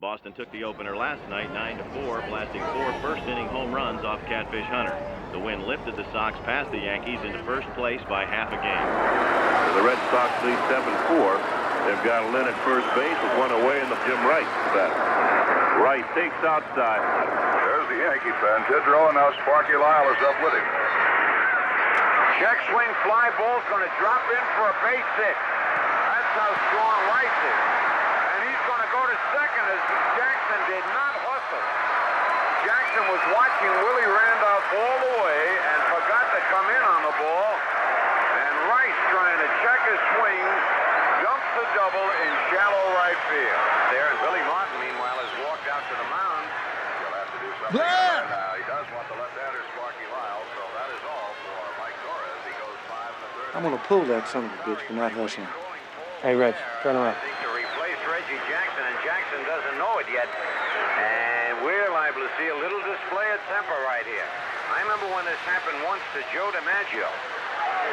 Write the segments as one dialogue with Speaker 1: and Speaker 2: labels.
Speaker 1: Boston took the opener last night 9-4, blasting 4 first-inning home runs off Catfish Hunter. The win lifted the Sox past the Yankees into first place by half a game.
Speaker 2: The Red Sox lead 7-4. They've got Lynn at first base with one away in the Jim Wright batter. Wright takes outside.
Speaker 3: There's the Yankee fans. Hit row, and now Sparky Lyle is up with him.
Speaker 4: Check swing, fly ball's going to drop in for a base hit. That's how strong Rice is. And he's going to go to second as Jackson did not hustle. Jackson was watching Willie Randolph all the way and forgot to come in on the ball. And Rice, trying to check his swing, jumps the double in shallow right field. There, and Billy Martin, meanwhile, has walked out to the mound.
Speaker 3: He'll have to do something. He does want the left-hander, Sparky Lyle, so that is all for Mike Torres. He goes 5 in the third.
Speaker 5: I'm gonna pull that son of a bitch for not hustling.
Speaker 6: Hey, Reg, turn around.
Speaker 4: To replace Reggie Jackson, and Jackson doesn't know it yet. And we're liable to see a little display of temper right here. I remember when this happened once to Joe DiMaggio.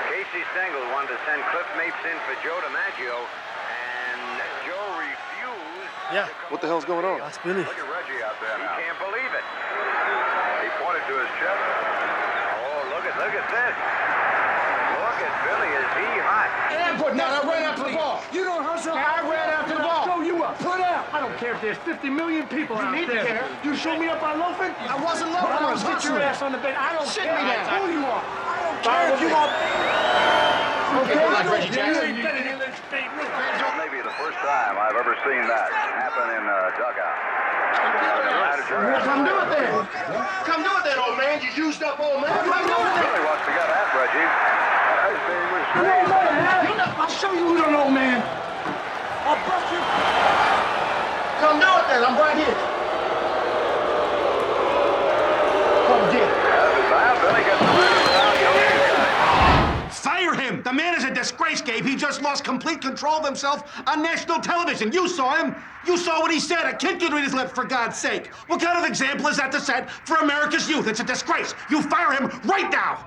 Speaker 4: Casey Stengel wanted to send Cliff Mapes in for Joe DiMaggio, and Joe refused.
Speaker 6: Yeah.
Speaker 5: What the hell's going on?
Speaker 6: That's Billy.
Speaker 3: Look at Reggie out there
Speaker 4: He
Speaker 3: now.
Speaker 4: can't believe it.
Speaker 3: He pointed to his chest.
Speaker 4: Oh, look at this. Look at Billy, is he hot?
Speaker 7: No, I ran after the ball. You don't hustle. I ran after the ball. Show you up. Put out.
Speaker 8: I don't care if there's 50 million people out
Speaker 7: need to
Speaker 8: there.
Speaker 7: care.
Speaker 8: You show me up on loafing?
Speaker 7: I wasn't loafing. I was
Speaker 8: Get your
Speaker 7: hustling.
Speaker 8: ass on the bench. I don't
Speaker 7: Sit
Speaker 8: care
Speaker 7: me down.
Speaker 8: who you are.
Speaker 7: I don't care if you want.
Speaker 8: Okay,
Speaker 7: like Reggie Jackson.
Speaker 3: Maybe the first time I've ever seen that happen in a dugout.
Speaker 7: Come do it then. Come do it then, old man. You used up, old man. Come do it then.
Speaker 3: Billy wants to get at Reggie. As they were
Speaker 8: Come on, man. I'll show you who's an old man. I'll bust you.
Speaker 7: Come do it then. I'm right here. Come get it.
Speaker 3: Billy gets the
Speaker 9: Fire him! The man is a disgrace, Gabe. He just lost complete control of himself on national television. You saw him. You saw what he said. A kid could read his lips, for God's sake. What kind of example is that to set for America's youth? It's a disgrace. You fire him right now.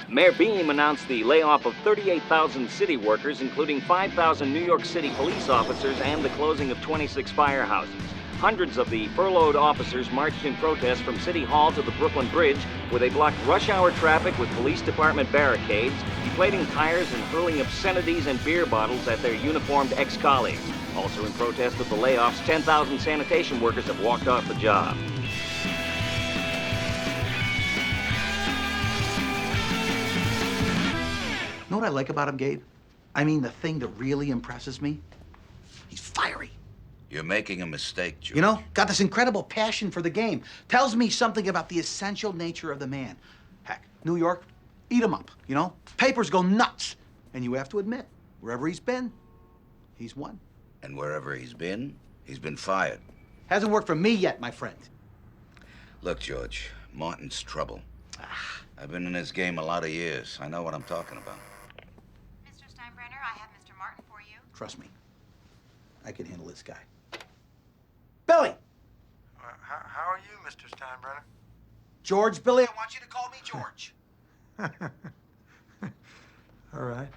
Speaker 10: Mayor Beam announced the layoff of 38,000 city workers, including 5,000 New York City police officers, and the closing of 26 firehouses. Hundreds of the furloughed officers marched in protest from City Hall to the Brooklyn Bridge, where they blocked rush hour traffic with police department barricades, deflating tires and hurling obscenities and beer bottles at their uniformed ex-colleagues. Also in protest of the layoffs, 10,000 sanitation workers have walked off the job.
Speaker 11: You know what I like about him, Gabe? I mean, the thing that really impresses me? He's fiery.
Speaker 12: You're making a mistake, George.
Speaker 11: You know, got this incredible passion for the game. Tells me something about the essential nature of the man. Heck, New York, eat him up, you know? Papers go nuts. And you have to admit, wherever he's been, he's won.
Speaker 12: And wherever he's been fired.
Speaker 11: Hasn't worked for me yet, my friend.
Speaker 12: Look, George, Martin's trouble. I've been in this game a lot of years. I know what I'm talking about.
Speaker 13: Mr. Steinbrenner, I have Mr. Martin for you.
Speaker 11: Trust me, I can handle this guy. Billy!
Speaker 8: How are you, Mr. Steinbrenner?
Speaker 11: George, Billy, I want you to call me George.
Speaker 8: All right.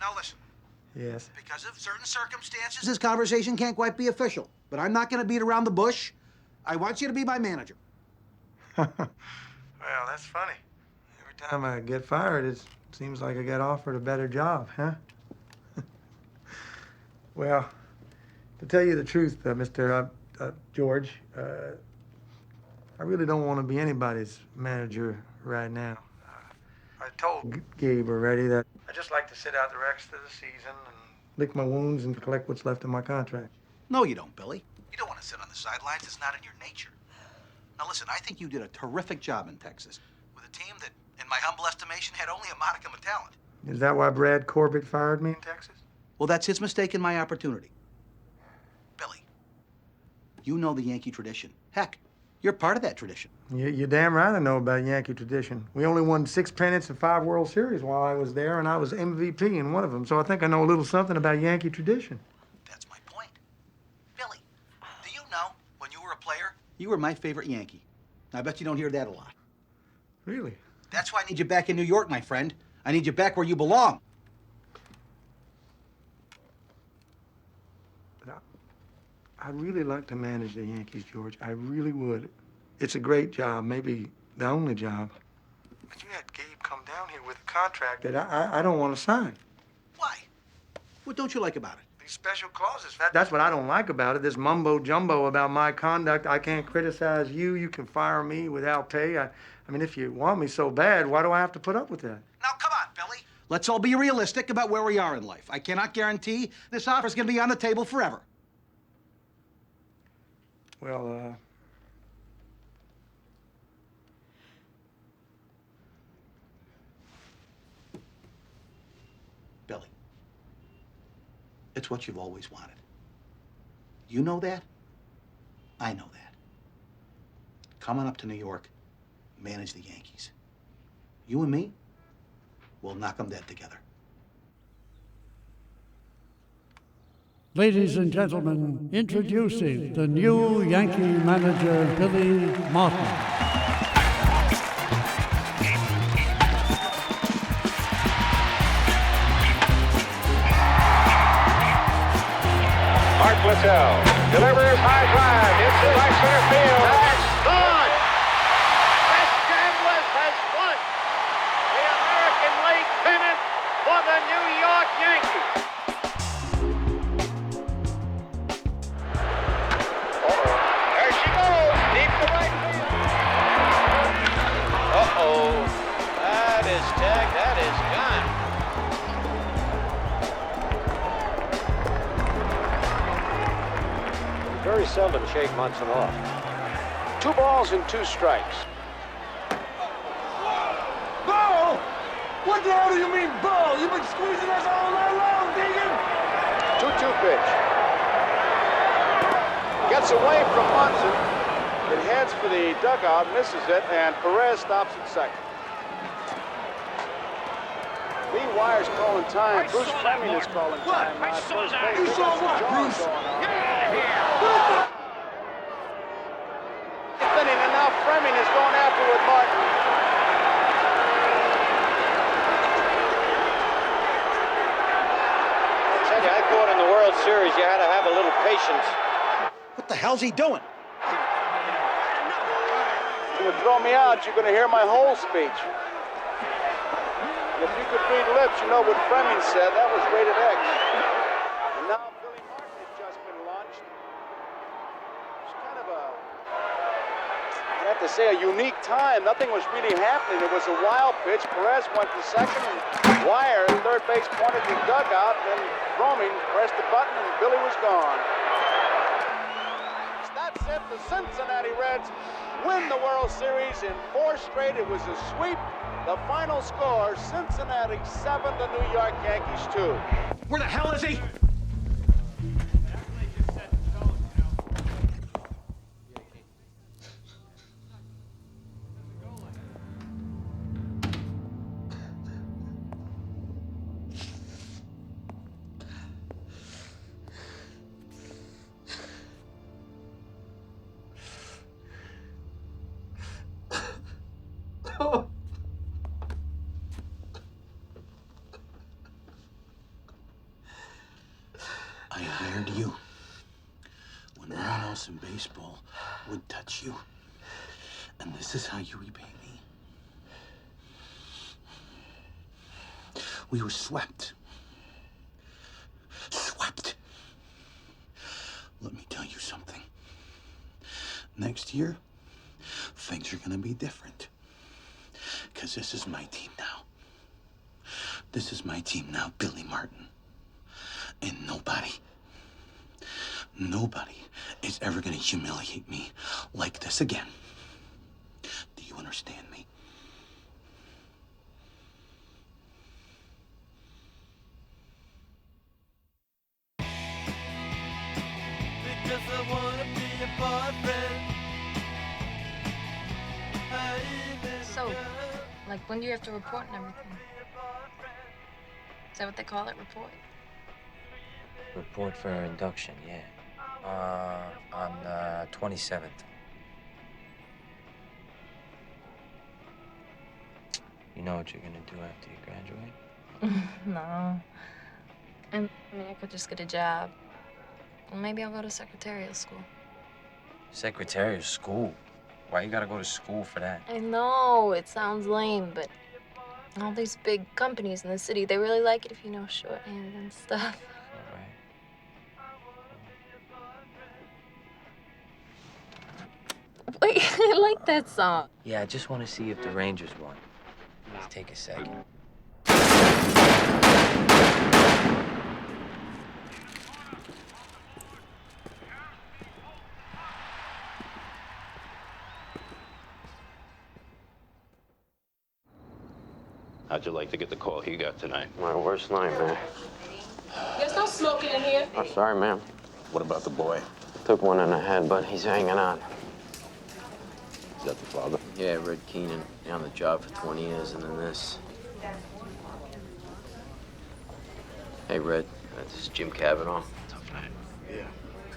Speaker 11: Now listen.
Speaker 8: Yes.
Speaker 11: Because of certain circumstances, this conversation can't quite be official. But I'm not going to beat around the bush. I want you to be my manager.
Speaker 8: Well, that's funny. Every time I get fired, it seems like I get offered a better job, huh? Well, To tell you the truth, Mr. George, I really don't want to be anybody's manager right now. I told Gabe already that I just like to sit out the rest of the season and lick my wounds and collect what's left of my contract.
Speaker 11: No, you don't, Billy. You don't want to sit on the sidelines. It's not in your nature. Now, listen, I think you did a terrific job in Texas with a team that, in my humble estimation, had only a modicum of talent.
Speaker 8: Is that why Brad Corbett fired me in Texas?
Speaker 11: Well, that's his mistake and my opportunity. Billy, you know the Yankee tradition. Heck, you're part of that tradition.
Speaker 8: You're damn right I know about Yankee tradition. We only won 6 pennants and 5 World Series while I was there, and I was MVP in one of them, so I think I know a little something about Yankee tradition.
Speaker 11: That's my point. Billy, do you know, when you were a player, you were my favorite Yankee. I bet you don't hear that a lot.
Speaker 8: Really?
Speaker 11: That's why I need you back in New York, my friend. I need you back where you belong.
Speaker 8: I'd really like to manage the Yankees, George. I really would. It's a great job, maybe the only job. But you had Gabe come down here with a contract that I don't want to sign.
Speaker 11: Why? What don't you like about it?
Speaker 8: These special clauses. That's what I don't like about it, this mumbo-jumbo about my conduct. I can't criticize you. You can fire me without pay. I mean, if you want me so bad, why do I have to put up with that?
Speaker 11: Now, come on, Billy. Let's all be realistic about where we are in life. I cannot guarantee this offer's going to be on the table forever.
Speaker 8: Well,
Speaker 11: Billy, it's what you've always wanted. You know that? I know that. Come on up to New York, manage the Yankees. You and me, we'll knock them dead together.
Speaker 14: Ladies and gentlemen, introducing the new Yankee manager, Billy Martin.
Speaker 4: Art Littell delivers high drive into right center field. That's good. Wes Chambliss has won the American League pennant for the New York Yankees. There she goes, deep to right field. Uh-oh. That is tagged. That is gone.
Speaker 15: Very seldom shake Munson off.
Speaker 4: 2 balls and 2 strikes.
Speaker 7: Ball? What the hell do you mean, ball? You've been squeezing us all night long, Deegan.
Speaker 4: 2-2 pitch. Gets away from Munson. It heads for the dugout, misses it, and Perez stops at second. Lee Wire's calling time. Bruce Fleming is calling time.
Speaker 7: You saw what, Bruce?
Speaker 4: Inning, and now Fleming is going after with Martin.
Speaker 15: I tell you, I thought in the World Series you had to have a little patience.
Speaker 11: What the hell's he doing?
Speaker 4: If you throw me out, you're going to hear my whole speech. And if you could read lips, you know what Fleming said. That was rated X. And now Billy Martin has just been launched. It's kind of a, I have to say, a unique time. Nothing was really happening. It was a wild pitch. Perez went to second, and Wire at third base pointed the dugout. Then Fleming pressed the button, and Billy was gone. That's it. The Cincinnati Reds win the World Series in 4 straight. It was a sweep. The final score, Cincinnati 7, the New York Yankees 2.
Speaker 11: Where the hell is he? I hired you when no one else in baseball would touch you. And this is how you repay me. We were swept. Swept. Next year, things are gonna be different. Because this is my team now. This is my team now, Billy Martin. And nobody is ever gonna humiliate me like this again. Do you understand me?
Speaker 16: Because I wanna be a boyfriend.
Speaker 17: So, like, when do you have to report and everything? Is that what they call it, report?
Speaker 6: Report for induction, yeah. On the 27th. You know what you're gonna do after you graduate?
Speaker 17: No. I mean, I could just get a job. Or maybe I'll go to secretarial school.
Speaker 6: Secretary of school? Why you gotta go to school for that?
Speaker 17: I know, it sounds lame, but all these big companies in the city, they really like it if you know shorthand and stuff.
Speaker 6: All right.
Speaker 17: Wait, I like that song.
Speaker 6: Yeah, I just want to see if the Rangers won. Let's take a second.
Speaker 18: How'd you like to get the call he got tonight?
Speaker 19: My worst nightmare.
Speaker 20: There's no smoking in here.
Speaker 19: Oh, sorry, ma'am.
Speaker 18: What about the boy?
Speaker 19: Took one in the head, but he's hanging on.
Speaker 18: Is that the father?
Speaker 19: Yeah, Red Keenan. Been on the job for 20 years, and then this. Hey, Red. This is Jim Cavanaugh. Tough night.
Speaker 5: Yeah,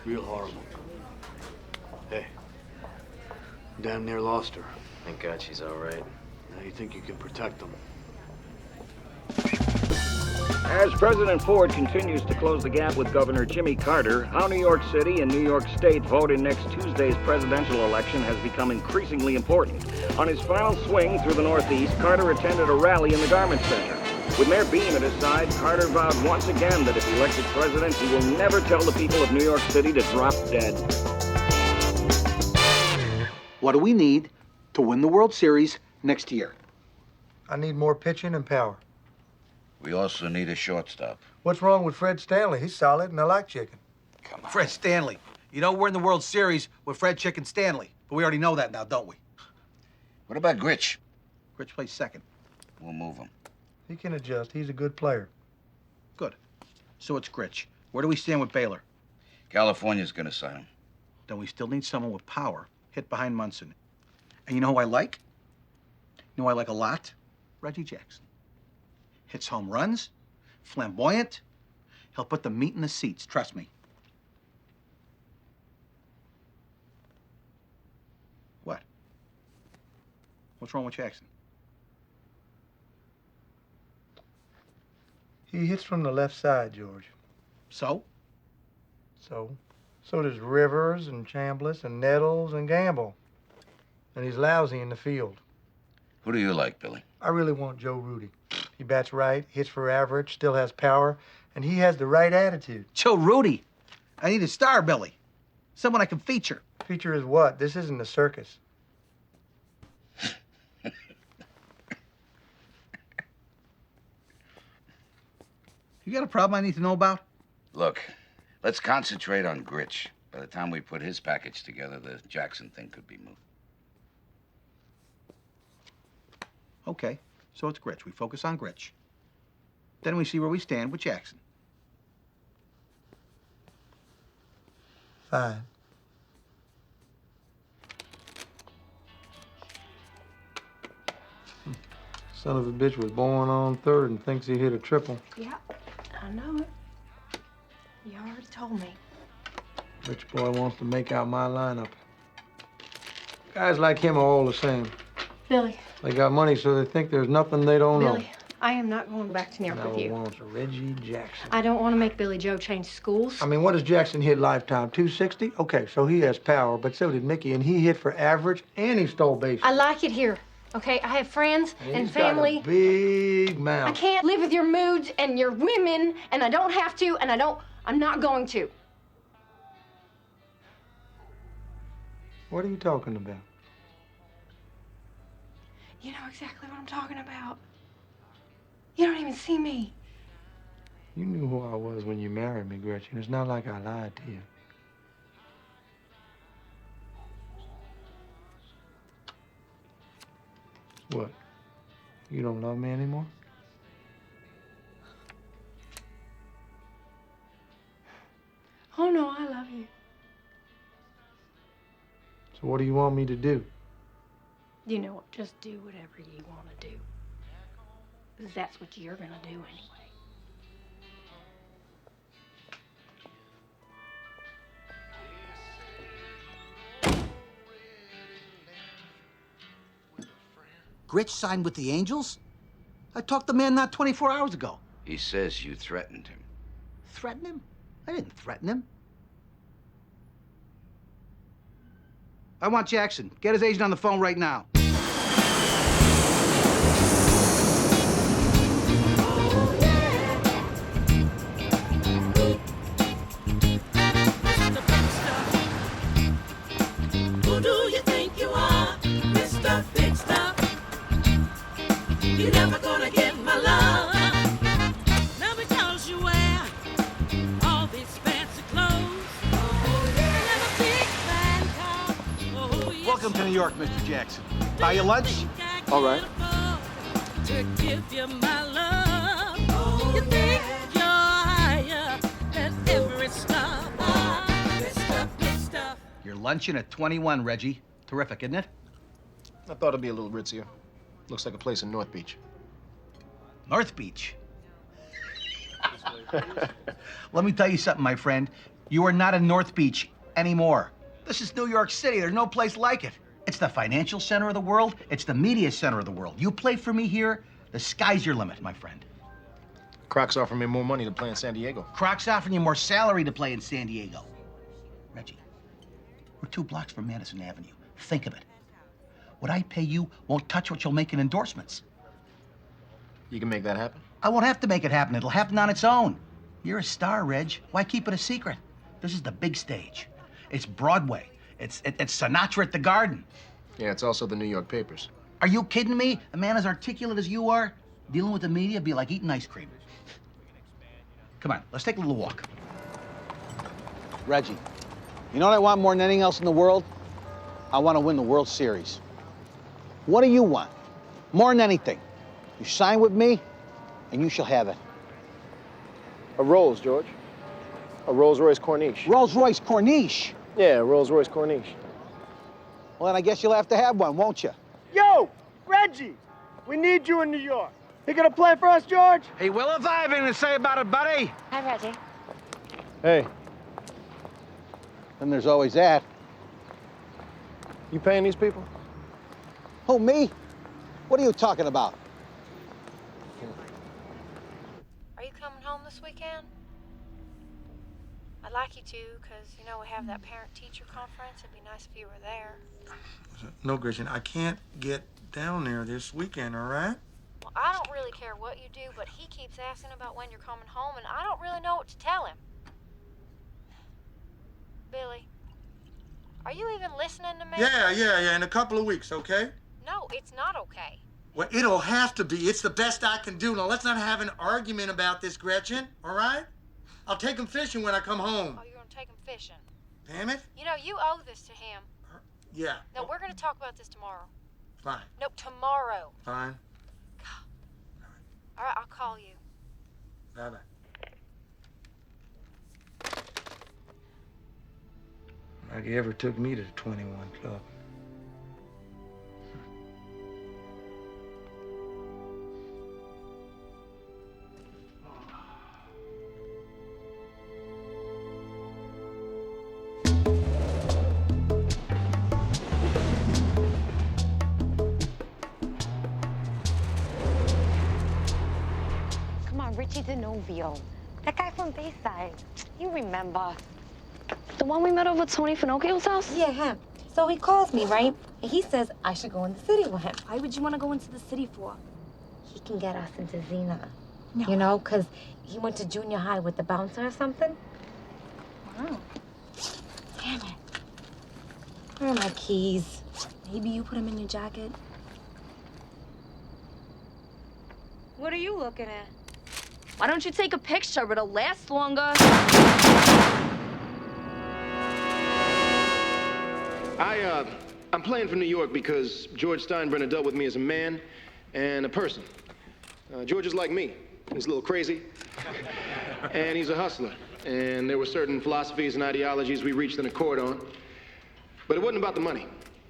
Speaker 5: real horrible. Hey, damn near lost her.
Speaker 19: Thank God she's all right.
Speaker 5: Now you think you can protect them?
Speaker 10: As President Ford continues to close the gap with Governor Jimmy Carter, how New York City and New York State vote in next Tuesday's presidential election has become increasingly important. On his final swing through the Northeast, Carter attended a rally in the Garment Center. With Mayor Beam at his side, Carter vowed once again that if elected president, he will never tell the people of New York City to drop dead.
Speaker 11: What do we need to win the World Series next year?
Speaker 8: I need more pitching and power.
Speaker 12: We also need a shortstop.
Speaker 8: What's wrong with Fred Stanley? He's solid and I like chicken.
Speaker 12: Come on.
Speaker 11: Fred Stanley. You know, we're in the World Series with Fred Chicken Stanley. But we already know that now, don't we?
Speaker 12: What about Gritch?
Speaker 11: Gritch plays second.
Speaker 12: We'll move him.
Speaker 8: He can adjust. He's a good player.
Speaker 11: Good. So it's Gritch. Where do we stand with Baylor?
Speaker 12: California's gonna sign him.
Speaker 11: Then we still need someone with power, hit behind Munson. And you know who I like? You know who I like a lot? Reggie Jackson. Hits home runs, flamboyant. He'll put the meat in the seats, trust me. What? What's wrong with Jackson?
Speaker 8: He hits from the left side, George.
Speaker 11: So?
Speaker 8: So does Rivers and Chambliss and Nettles and Gamble. And he's lousy in the field.
Speaker 12: Who do you like, Billy?
Speaker 8: I really want Joe Rudy. He bats right, hits for average, still has power, and he has the right attitude.
Speaker 11: Joe Rudy? I need a star, Billy. Someone I can feature.
Speaker 8: Feature is what? This isn't a circus.
Speaker 11: You got a problem I need to know about?
Speaker 12: Look, let's concentrate on Gritch. By the time we put his package together, the Jackson thing could be moved.
Speaker 11: Okay, so it's Gritch. We focus on Gritch. Then we see where we stand with Jackson.
Speaker 8: Fine. Son of a bitch was born on third and thinks he hit a triple.
Speaker 20: Yeah, I know it. You already told me.
Speaker 8: Rich boy wants to make out my lineup. Guys like him are all the same.
Speaker 20: Billy.
Speaker 8: They got money, so they think there's nothing they don't know.
Speaker 20: Billy, I am not going back to New York
Speaker 8: Now
Speaker 20: with you.
Speaker 8: wants Reggie Jackson.
Speaker 20: I don't want to make Billy Joe change schools.
Speaker 8: I mean, what does Jackson hit lifetime? 260? Okay, so he has power, but so did Mickey, and he hit for average, and he stole bases.
Speaker 20: I like it here, okay? I have friends and family.
Speaker 8: Got a big mouth.
Speaker 20: I can't live with your moods and your women, and I don't have to, and I'm not going to.
Speaker 8: What are you talking about?
Speaker 20: You know exactly what I'm talking about. You don't even see me.
Speaker 8: You knew who I was when you married me, Gretchen. It's not like I lied to you. What? You don't love me anymore?
Speaker 20: Oh, no, I love you.
Speaker 8: So what do you want me to do?
Speaker 20: You know what? Just do whatever you want to do. 'Cause that's what you're going to do anyway.
Speaker 11: Gritch signed with the Angels? I talked to the man not 24 hours ago.
Speaker 12: He says you threatened him.
Speaker 11: Threaten him? I didn't threaten him. I want Jackson. Get his agent on the phone right now.
Speaker 16: Who do you think you are, Mr. Big Stuff? You're never gonna get my love. Now because you wear all these fancy clothes. Oh, yeah. And a big fan car. Oh, yes.
Speaker 11: Welcome to New York, Mr. Jackson. Buy you lunch?
Speaker 16: All right. To give you my love. Oh, you think you're higher than every star. Mr. Big Stuff.
Speaker 11: You're lunching at 21, Reggie. Terrific, isn't it?
Speaker 21: I thought it'd be a little ritzier. Looks like a place in North Beach.
Speaker 11: North Beach? Let me tell you something, my friend. You are not in North Beach anymore. This is New York City. There's no place like it. It's the financial center of the world. It's the media center of the world. You play for me here, the sky's your limit, my friend.
Speaker 21: Croc's offering me more money to play in San Diego.
Speaker 11: Croc's offering you more salary to play in San Diego. Reggie, we're 2 blocks from Madison Avenue. Think of it. What I pay you won't touch what you'll make in endorsements.
Speaker 21: You can make that happen?
Speaker 11: I won't have to make it happen. It'll happen on its own. You're a star, Reg. Why keep it a secret? This is the big stage. It's Broadway. It's Sinatra at the Garden.
Speaker 21: Yeah, it's also the New York papers.
Speaker 11: Are you kidding me? A man as articulate as you are, dealing with the media, be like eating ice cream. Come on, let's take a little walk.
Speaker 22: Reggie, you know what I want more than anything else in the world? I want to win the World Series. What do you want? More than anything. You sign with me, and you shall have it.
Speaker 21: A Rolls, George. A Rolls-Royce Corniche.
Speaker 22: Rolls-Royce Corniche?
Speaker 21: Yeah, Rolls-Royce Corniche.
Speaker 22: Well, then I guess you'll have to have one, won't you?
Speaker 23: Yo, Reggie, we need you in New York. You gonna play for us, George?
Speaker 11: Hey, Will, if I have anything to say about it, buddy.
Speaker 17: Hi, Reggie.
Speaker 21: Hey,
Speaker 22: Then there's always that.
Speaker 21: you paying these people?
Speaker 22: Who, me? What are you talking about?
Speaker 17: Are you coming home this weekend? I'd like you to, because, you know, we have that parent-teacher conference. It'd be nice if you were there.
Speaker 8: No, Gretchen, I can't get down there this weekend, all right?
Speaker 17: Well, I don't really care what you do, but he keeps asking about when you're coming home, and I don't really know what to tell him. Billy, are you even listening to me?
Speaker 8: Yeah, in a couple of weeks, okay?
Speaker 17: No, it's not okay.
Speaker 8: Well, it'll have to be. It's the best I can do. Now, let's not have an argument about this, Gretchen, all right? I'll take him fishing when I come home.
Speaker 17: Oh, you're gonna take him fishing.
Speaker 8: Damn it.
Speaker 17: You know, you owe this to him.
Speaker 8: Yeah.
Speaker 17: No, we're gonna talk about this tomorrow.
Speaker 8: Fine.
Speaker 17: No, tomorrow.
Speaker 8: Fine.
Speaker 17: All right, I'll call you.
Speaker 8: Bye-bye. Like he ever took me to the 21 Club.
Speaker 24: Come on, Richie DeNovio. That guy from Bayside. You remember.
Speaker 17: The one we met over at Tony Finocchio's house?
Speaker 24: Yeah, him. So he calls me, right? And he says I should go in the city with him.
Speaker 17: Why would you want to go into the city for?
Speaker 24: He can get us into Xena.
Speaker 17: No.
Speaker 24: You know, because he went to junior high with the bouncer or something.
Speaker 17: Wow.
Speaker 24: Damn it. Where are my keys?
Speaker 1: Maybe you put them in your jacket.
Speaker 24: What are you looking at?
Speaker 1: Why don't you take a picture? It'll last longer.
Speaker 21: I'm playing for New York because George Steinbrenner dealt with me as a man and a person. George is like me. He's a little crazy, and he's a hustler. And there were certain philosophies and ideologies we reached an accord on. But it wasn't about the money.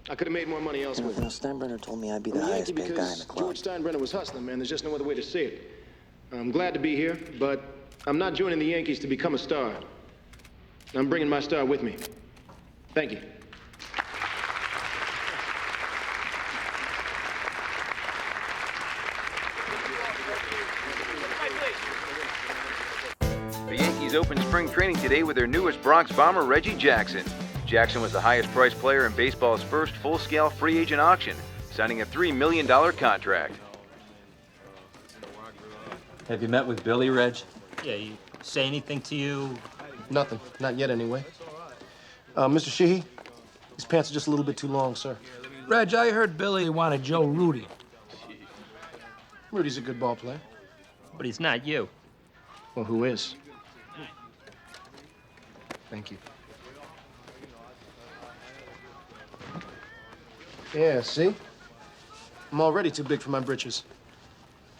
Speaker 21: I could have made more money elsewhere.
Speaker 6: You know, Steinbrenner told me I'd be the
Speaker 21: I'm a
Speaker 6: highest
Speaker 21: Yankee
Speaker 6: paid guy in the
Speaker 21: because
Speaker 6: club.
Speaker 21: George Steinbrenner was hustling, man. There's just no other way to say it. I'm glad to be here, but I'm not joining the Yankees to become a star. I'm bringing my star with me. Thank you.
Speaker 2: The Yankees opened spring training today with their newest Bronx bomber, Reggie Jackson. Jackson was the highest-priced player in baseball's first full-scale free agent auction, signing a $3 million contract.
Speaker 3: Have you met with Billy, Reg? Yeah, you say anything to you?
Speaker 21: Nothing. Not yet, anyway. Mr. Sheehy, these pants are just a little bit too long, sir.
Speaker 9: Reg, I heard Billy wanted Joe Rudy.
Speaker 21: Rudy's a good ball player.
Speaker 3: But he's not you.
Speaker 21: Well, who is? Thank you. Yeah, see? I'm already too big for my britches.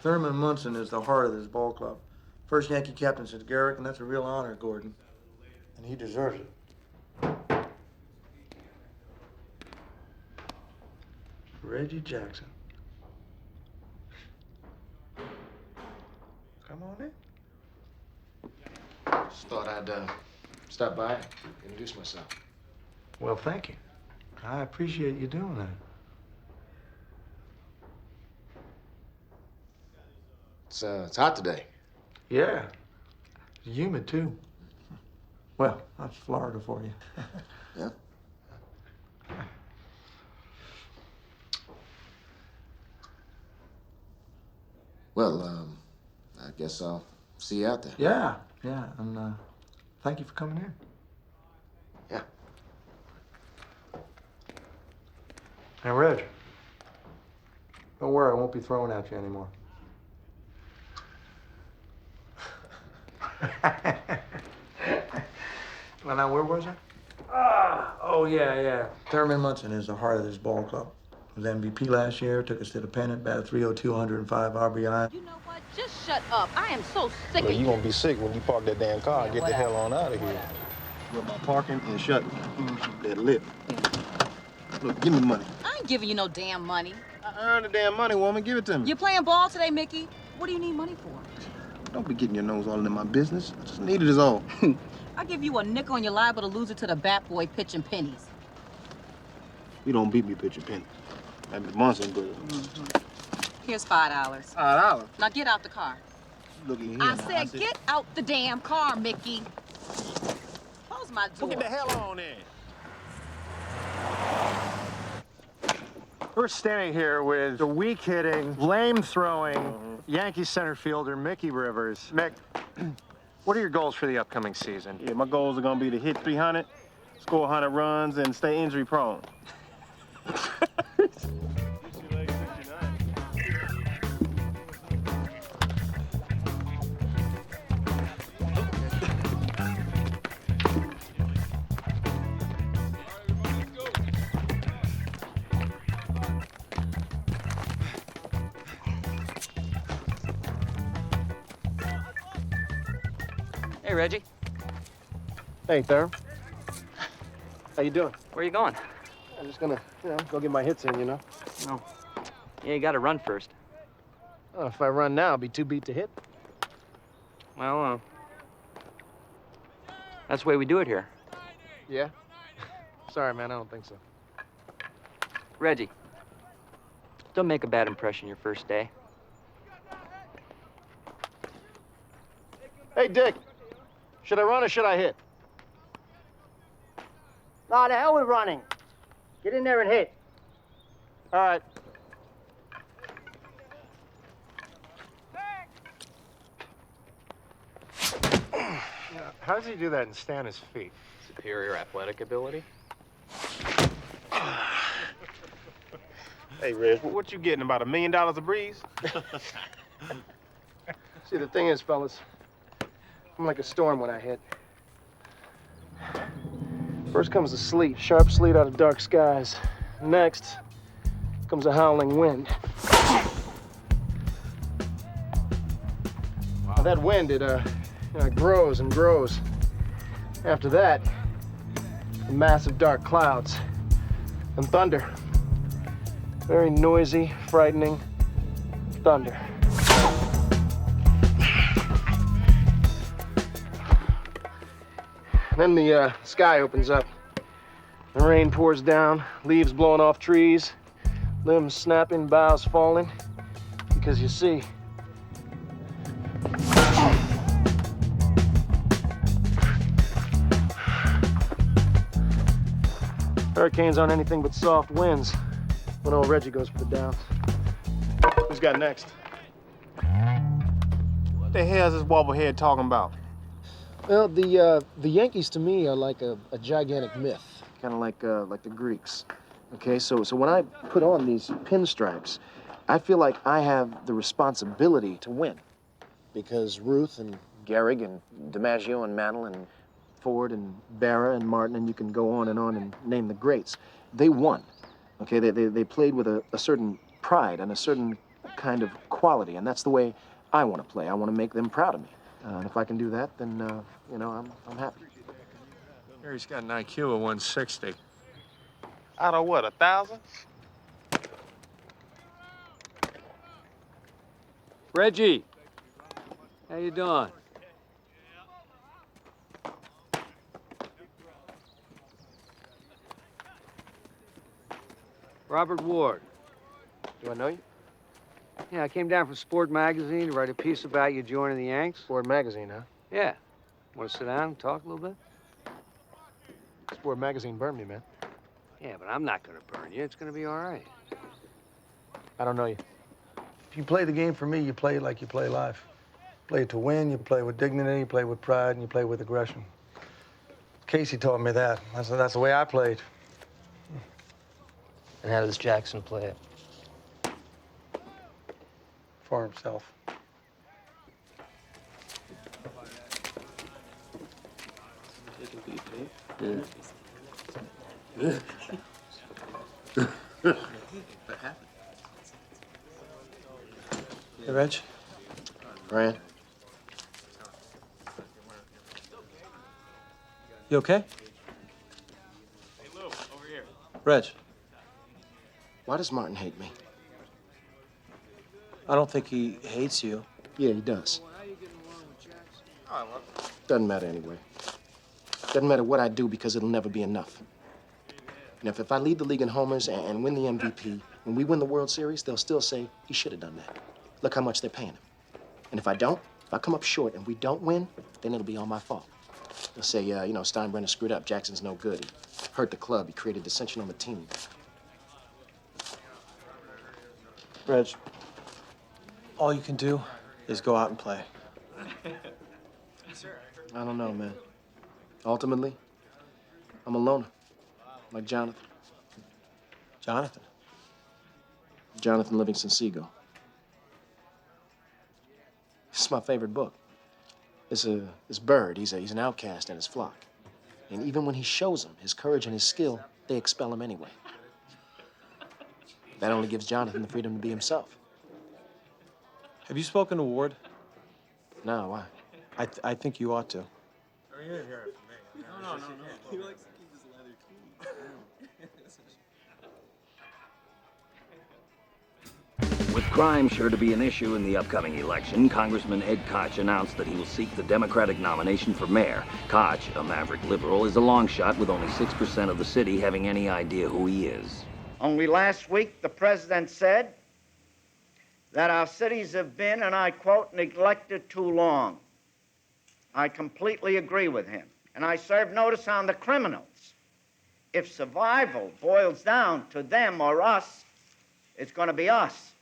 Speaker 8: Thurman Munson is the heart of this ball club. First Yankee captain since Garrick, and that's a real honor, Gordon. And he deserves it. Reggie Jackson. Come on in.
Speaker 21: Just thought I'd stop by, introduce myself.
Speaker 8: Well, thank you. I appreciate you doing that.
Speaker 21: It's hot today.
Speaker 8: Yeah. It's humid, too. Well, that's Florida for you.
Speaker 21: Yeah? Well, I guess I'll see you out there.
Speaker 8: Yeah, and thank you for coming in.
Speaker 21: Yeah.
Speaker 8: Now, Reg, don't worry, I won't be throwing at you anymore. Well, now, where was I? Oh, yeah. Thurman Munson is the heart of this ball club. Was MVP last year, took us to the pennant, batted .302, 105 RBI.
Speaker 25: You know what? Just shut up. I am so sick of
Speaker 21: Well,
Speaker 25: you.
Speaker 21: you gonna be sick when you park that damn car and get the
Speaker 25: whatever.
Speaker 21: hell on out of here. With my parking and shut that lip. Look, give me the money.
Speaker 25: I ain't giving you no damn money.
Speaker 21: I earned the damn money, woman. Give it to me.
Speaker 25: You playing ball today, Mickey? What do you need money for?
Speaker 21: Don't be getting your nose all in my business. I just need it is all.
Speaker 25: I give you a nickel and you're liable to lose it to the bat boy pitching pennies.
Speaker 21: You don't beat me pitching pennies. I'm Munson, but...
Speaker 25: Here's $5.
Speaker 21: $5?
Speaker 25: Now get out the car.
Speaker 21: Look at here.
Speaker 25: I said get out the damn car, Mickey. Close my door.
Speaker 21: Get the hell on in.
Speaker 26: We're standing here with the weak-hitting, lame-throwing Yankee center fielder Mickey Rivers. Mick, what are your goals for the upcoming season?
Speaker 21: Yeah, my goals are gonna be to hit 300, score 100 runs, and stay injury-prone.
Speaker 10: Hey, Reggie.
Speaker 21: Hey, Thurm. How you doing?
Speaker 10: Where you going?
Speaker 21: I'm just gonna, go get my hits in,
Speaker 10: No. Yeah, you gotta run first.
Speaker 21: Oh, if I run now, I'll be too beat to hit.
Speaker 10: Well, that's the way we do it here.
Speaker 21: Yeah? Sorry, man, I don't think so.
Speaker 10: Reggie, don't make a bad impression your first day.
Speaker 21: Hey, Dick. Should I run or should I hit?
Speaker 23: Nah, the hell with running. Get in there and hit.
Speaker 21: All right.
Speaker 26: How does he do that and stay on his feet?
Speaker 3: Superior athletic ability?
Speaker 21: Hey, Reg, what you getting, about $1 million a breeze?
Speaker 23: See, the thing is, fellas, I'm like a storm when I hit. First comes the sleet, sharp sleet out of dark skies. Next comes a howling wind. Now, that wind, it grows and grows. After that, massive dark clouds and thunder. Very noisy, frightening thunder. Then the sky opens up. The rain pours down, leaves blowing off trees, limbs snapping, boughs falling. Because you see, hurricanes aren't anything but soft winds when old Reggie goes for the downs. Who's got next?
Speaker 21: What the hell is this wobblehead talking about?
Speaker 23: Well, the Yankees to me are like a gigantic myth, kind of like the Greeks. Okay, so when I put on these pinstripes, I feel like I have the responsibility to win, because Ruth and Gehrig and DiMaggio and Mantle and Ford and Barra and Martin, and you can go on and name the greats. They won. Okay, they played with a certain pride and a certain kind of quality, and that's the way I want to play. I want to make them proud of me. And if I can do that, then, you know, I'm happy.
Speaker 26: Gary's got an IQ of 160.
Speaker 21: Out of what, 1,000?
Speaker 4: Reggie, how you doing? Robert Ward.
Speaker 23: Do I know you?
Speaker 4: Yeah, I came down from Sport Magazine to write a piece about you joining the Yanks.
Speaker 23: Sport Magazine, huh?
Speaker 4: Yeah. Want to sit down and talk a little bit?
Speaker 23: Sport Magazine burned me, man.
Speaker 4: Yeah, but I'm not going to burn you. It's going to be all right.
Speaker 23: I don't know you.
Speaker 8: If you play the game for me, you play it like you play life. Play it to win, you play with dignity, you play with pride, and you play with aggression. Casey taught me that. That's the way I played.
Speaker 7: And how does Jackson play it?
Speaker 8: For himself.
Speaker 23: Hey, Reg. Brian.
Speaker 3: You okay?
Speaker 21: Hey, Lou, over here.
Speaker 3: Reg,
Speaker 23: Why does Martin hate me?
Speaker 3: I don't think he hates you.
Speaker 23: Yeah, he does.
Speaker 21: Oh, well.
Speaker 23: Doesn't matter anyway. Doesn't matter what I do because it'll never be enough. And if I lead the league in homers and win the MVP, when we win the World Series, they'll still say he should have done that. Look how much they're paying him. And if I don't, if I come up short and we don't win, then it'll be all my fault. They'll say, you know, Steinbrenner screwed up. Jackson's no good. He hurt the club. He created dissension on the team.
Speaker 3: Reg, all you can do is go out and play.
Speaker 23: I don't know, man. Ultimately, I'm a loner. Like Jonathan.
Speaker 3: Jonathan?
Speaker 23: Jonathan Livingston Seagull. It's my favorite book. This bird, he's an outcast in his flock. And even when he shows them his courage and his skill, they expel him anyway. That only gives Jonathan the freedom to be himself.
Speaker 3: Have you spoken to Ward?
Speaker 23: No, why?
Speaker 3: I think you ought to.
Speaker 21: No. He likes to keep his leather clean.
Speaker 10: With crime sure to be an issue in the upcoming election, Congressman Ed Koch announced that he will seek the Democratic nomination for mayor. Koch, a maverick liberal, is a long shot with only 6% of the city having any idea who he is.
Speaker 13: Only last week, the president said that our cities have been, and I quote, neglected too long. I completely agree with him. And I serve notice on the criminals. If survival boils down to them or us, it's going to be us.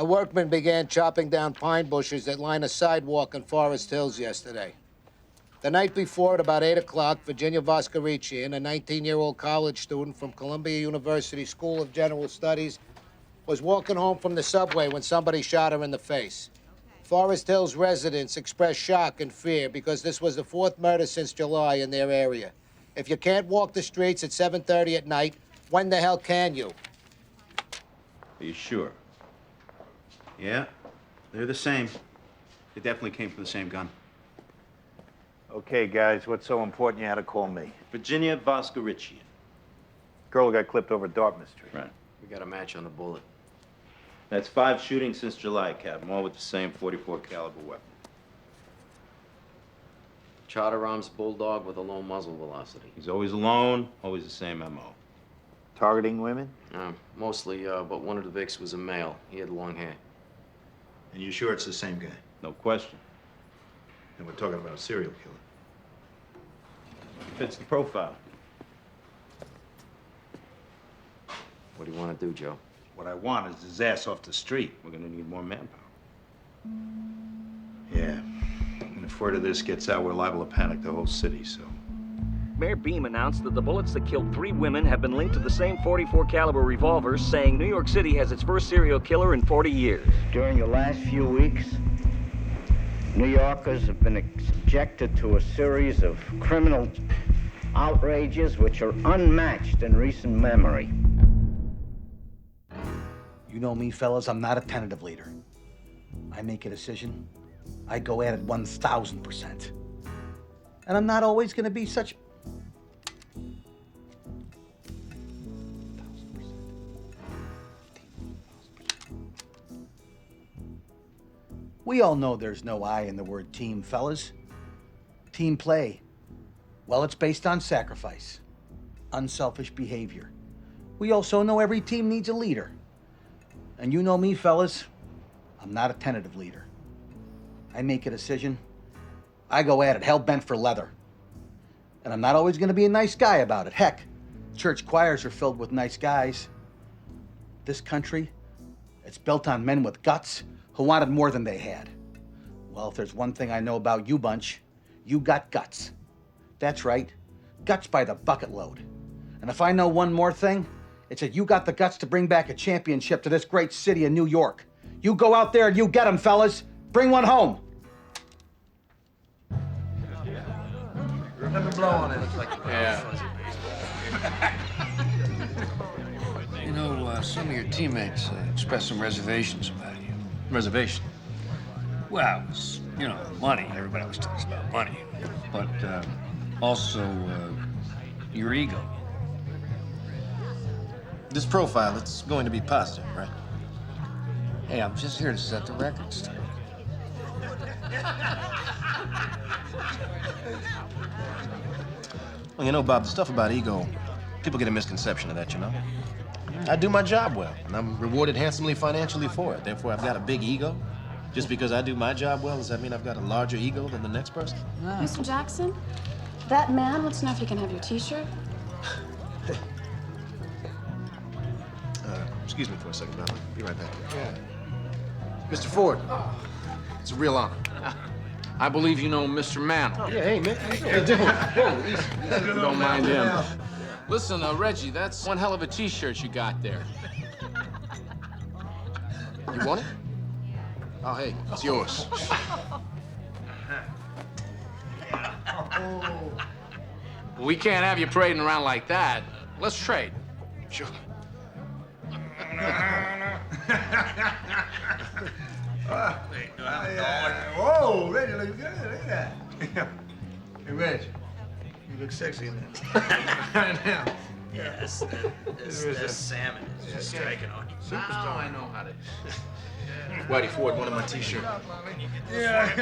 Speaker 5: A workman began chopping down pine bushes that line a sidewalk in Forest Hills yesterday. The night before, at about 8 o'clock, Virginia Voskerichian, a 19-year-old college student from Columbia University School of General Studies, was walking home from the subway when somebody shot her in the face. Forest Hills residents expressed shock and fear because this was the 4th murder since July in their area. If you can't walk the streets at 7:30 at night, when the hell can you?
Speaker 14: Are you sure? Yeah, they're the same. They definitely came from the same gun.
Speaker 15: Okay, guys, what's so important you had to call me?
Speaker 14: Virginia Voskerichian.
Speaker 15: Girl who got clipped over Dartmouth Street.
Speaker 14: Right.
Speaker 6: We got a match on the bullet.
Speaker 14: That's 5 shootings since July, Captain, all with the same .44 caliber weapon.
Speaker 6: Charter arms bulldog with a low muzzle velocity.
Speaker 14: He's always alone, always the same MO.
Speaker 15: Targeting women?
Speaker 6: Mostly, but one of the Vicks was a male. He had long hair.
Speaker 14: And you sure it's the same guy? No question.
Speaker 15: And we're talking about a serial killer.
Speaker 14: Fits the profile.
Speaker 6: What do you want to do, Joe?
Speaker 14: What I want is his ass off the street. We're gonna need more manpower. Yeah. And if word of this gets out, we're liable to panic the whole city, so.
Speaker 10: Mayor Beam announced that the bullets that killed 3 women have been linked to the same .44 caliber revolvers, saying New York City has its first serial killer in 40 years.
Speaker 13: During the last few weeks, New Yorkers have been subjected to a series of criminal outrages which are unmatched in recent memory.
Speaker 11: You know me, fellas, I'm not a tentative leader. I make a decision, I go at it 1,000%. And I'm not always gonna be such... We all know there's no I in the word team, fellas. Team play. Well, it's based on sacrifice, unselfish behavior. We also know every team needs a leader. And you know me, fellas, I'm not a tentative leader. I make a decision, I go at it hell-bent for leather. And I'm not always gonna be a nice guy about it. Heck, church choirs are filled with nice guys. This country, it's built on men with guts who wanted more than they had. Well, if there's one thing I know about you bunch, you got guts. That's right, guts by the bucket load. And if I know one more thing, it's that you got the guts to bring back a championship to this great city of New York. You go out there and you get them, fellas. Bring one home.
Speaker 8: Let me blow on it.
Speaker 23: Yeah. You know, some of your teammates expressed some reservations about you.
Speaker 9: Reservation? Well, it was, you know, money. Everybody always talks about money. But also your ego. This profile, it's going to be positive, right? Hey, I'm just here to set the record straight. Well, you know, Bob, the stuff about ego, people get a misconception of that, you know? I do my job well, and I'm rewarded handsomely financially for it. Therefore, I've got a big ego. Just because I do my job well, does that mean I've got a larger ego than the next person?
Speaker 18: Mr. Jackson, that man wants to know if he can have your T-shirt.
Speaker 23: Excuse me for a second, Bob. Be right back. Yeah. Mr. Ford, it's a real honor.
Speaker 9: I believe you know Mr. Mantle.
Speaker 23: Yeah, hey, man.
Speaker 9: Don't mind him. Listen, Reggie, that's one hell of a T-shirt you got there.
Speaker 23: You want it? Oh, hey, it's yours.
Speaker 9: We can't have you parading around like that. Let's trade.
Speaker 23: Sure.
Speaker 8: Whoa, Reggie looks good. Look at that. Hey, Reg, you look sexy in that. Right now.
Speaker 6: Yes, that salmon is just striking on you.
Speaker 9: Now I know how to.
Speaker 23: Whitey Ford wanted my T-shirt.
Speaker 8: Yeah.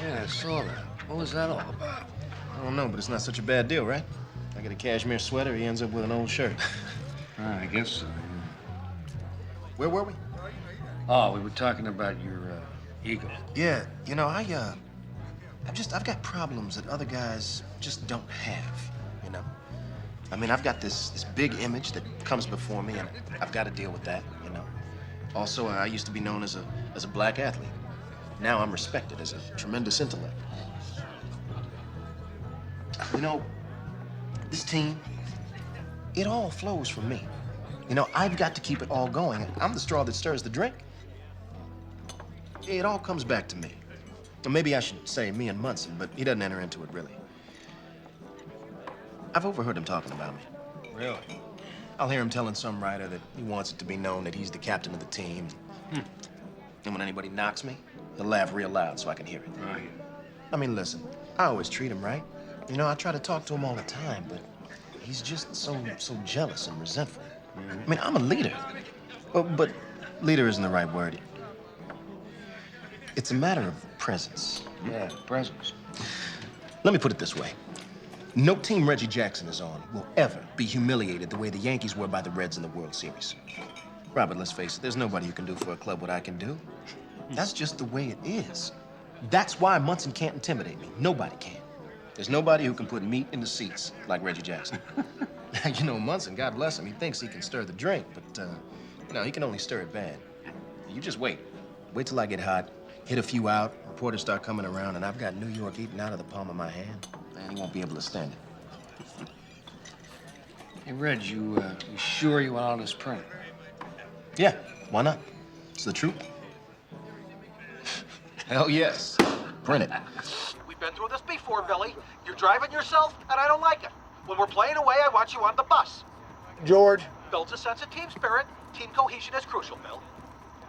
Speaker 23: Yeah, I saw that. What was that all about? I don't know, but it's not such a bad deal, right? I get a cashmere sweater, he ends up with an old shirt.
Speaker 9: I guess so.
Speaker 23: Where were we?
Speaker 9: Oh, we were talking about your ego.
Speaker 23: Yeah, you know, I've got problems that other guys just don't have, you know? I mean, I've got this big image that comes before me, and I've got to deal with that, you know?
Speaker 9: Also, I used to be known as a black athlete. Now I'm respected as a tremendous intellect. You know, this team, it all flows from me. You know, I've got to keep it all going. I'm the straw that stirs the drink. It all comes back to me. Or maybe I should say me and Munson, but he doesn't enter into it, really. I've overheard him talking about me.
Speaker 6: Really?
Speaker 9: I'll hear him telling some writer that he wants it to be known that he's the captain of the team. And when anybody knocks me, he'll laugh real loud so I can hear it.
Speaker 6: Right.
Speaker 9: I mean, listen, I always treat him right. You know, I try to talk to him all the time, but he's just so jealous and resentful. I mean, I'm a leader. But leader isn't the right word. It's a matter of presence.
Speaker 5: Yeah, presence.
Speaker 9: Let me put it this way. No team Reggie Jackson is on will ever be humiliated the way the Yankees were by the Reds in the World Series. Robert, let's face it, there's nobody who can do for a club what I can do. That's just the way it is. That's why Munson can't intimidate me. Nobody can. There's nobody who can put meat in the seats like Reggie Jackson. You know, Munson, God bless him, he thinks he can stir the drink, but, you know, he can only stir it bad. You just wait. Wait till I get hot, hit a few out, reporters start coming around, and I've got New York eating out of the palm of my hand. Man, he won't be able to stand it.
Speaker 5: Hey, Reg, you sure you want all this print?
Speaker 9: Yeah, why not? It's the truth. Hell yes. Print it.
Speaker 11: We've been through this before, Billy. You're driving yourself, and I don't like it. When we're playing away, I want you on the bus.
Speaker 23: George.
Speaker 11: Builds a sense of team spirit. Team cohesion is crucial, Bill.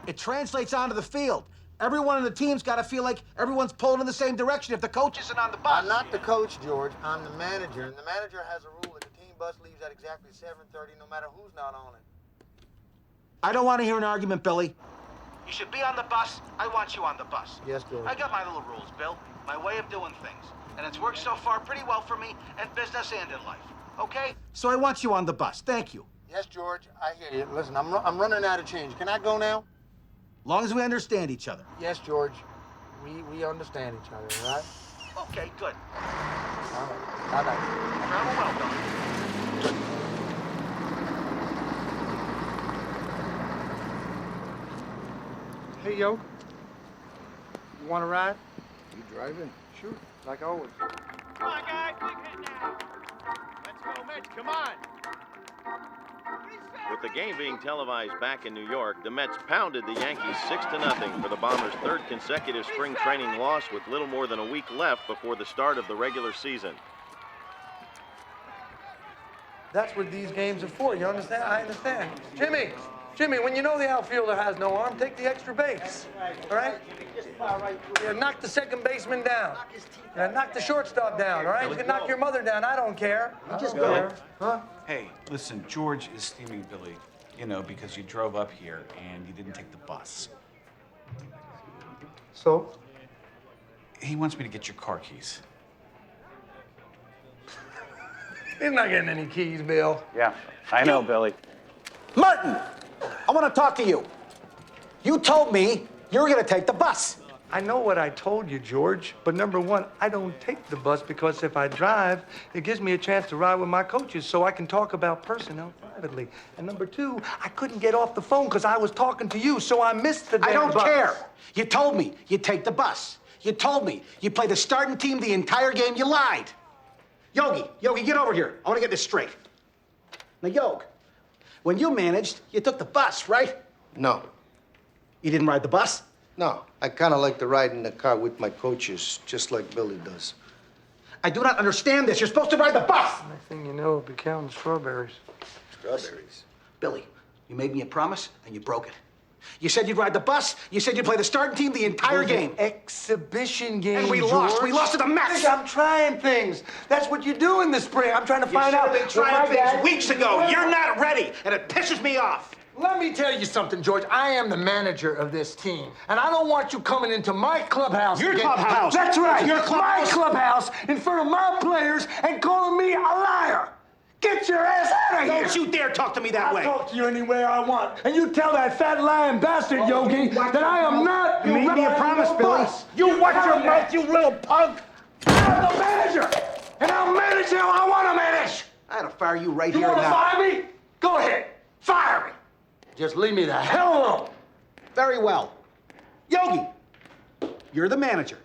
Speaker 11: It translates onto the field. Everyone in the team's got to feel like everyone's pulling in the same direction if the coach isn't on the bus.
Speaker 23: I'm not the coach, George. I'm the manager, and the manager has a rule that the team bus leaves at exactly 7:30, no matter who's not on it.
Speaker 11: I don't want to hear an argument, Billy. You should be on the bus. I want you on the bus.
Speaker 23: Yes, George.
Speaker 11: I got my little rules, Bill. My way of doing things. And it's worked so far pretty well for me in business and in life. Okay? So I want you on the bus. Thank you.
Speaker 23: Yes, George, I hear you. Listen, I'm running out of change. Can I go now?
Speaker 11: Long as we understand each other.
Speaker 23: Yes, George. We understand each other, all right?
Speaker 11: Okay, good.
Speaker 23: All right. Bye-bye.
Speaker 11: Travel well, Billy.
Speaker 4: Hey, yo. You want to ride?
Speaker 5: You driving?
Speaker 4: Sure, like always.
Speaker 15: Come on, guys, big hit now. Let's go, Mitch, come on.
Speaker 12: With the game being televised back in New York, the Mets pounded the Yankees 6-0 for the Bombers' third consecutive spring training loss with little more than a week left before the start of the regular season.
Speaker 8: That's what these games are for, you understand? I understand. Jimmy, when you know the outfielder has no arm, take the extra base, all right? Yeah, knock the second baseman down. Yeah, knock the shortstop down, all right? You can knock your mother down, I don't care. You just go. Huh?
Speaker 16: Hey, listen, George is steaming Billy, you know, because you drove up here and you didn't take the bus.
Speaker 8: So?
Speaker 16: He wants me to get your car keys.
Speaker 8: He's not getting any keys, Bill.
Speaker 15: Yeah, I know, Billy.
Speaker 11: Martin, I want to talk to you. You told me you were going to take the bus.
Speaker 8: I know what I told you, George, but number one, I don't take the bus because if I drive, it gives me a chance to ride with my coaches so I can talk about personnel privately. And number two, I couldn't get off the phone because I was talking to you, so I missed the damn
Speaker 11: I don't
Speaker 8: bus.
Speaker 11: care. You told me you'd take the bus. You told me you'd play the starting team the entire game. You lied. Yogi, get over here. I want to get this straight. Now, Yog, when you managed, you took the bus, right?
Speaker 5: No.
Speaker 11: You didn't ride the bus?
Speaker 5: No, I kind of like to ride in the car with my coaches, just like Billy does.
Speaker 11: I do not understand this. You're supposed to ride the bus.
Speaker 8: Next thing you know, it'll be counting strawberries.
Speaker 5: Strawberries?
Speaker 11: Billy, you made me a promise, and you broke it. You said you'd ride the bus. You said you'd play the starting team the entire game.
Speaker 8: Exhibition game,
Speaker 11: And we
Speaker 8: George.
Speaker 11: lost. We lost to the Mets.
Speaker 8: I'm trying things. That's what you do in the spring. I'm trying to find out.
Speaker 11: You've been trying things weeks ago. You're not ready, and it pisses me off.
Speaker 8: Let me tell you something, George. I am the manager of this team, and I don't want you coming into my clubhouse.
Speaker 11: Your
Speaker 8: again.
Speaker 11: clubhouse.
Speaker 8: That's right.
Speaker 11: Your clubhouse.
Speaker 8: My clubhouse in front of my players and calling me a liar. Get your ass out of here.
Speaker 11: Don't you dare talk to me that way.
Speaker 8: I'll talk to you any way I want. And you tell that fat lying bastard, Yogi, that I am not.
Speaker 11: You made me a promise, Billy.
Speaker 8: You watch your mouth, you little punk. I'm the manager, and I'll manage how I want to manage.
Speaker 11: I had to fire you right
Speaker 8: You
Speaker 11: here
Speaker 8: want
Speaker 11: now.
Speaker 8: to fire me? Go ahead. Fire me. Just leave me the hell alone.
Speaker 11: Very well. Yogi, you're the manager.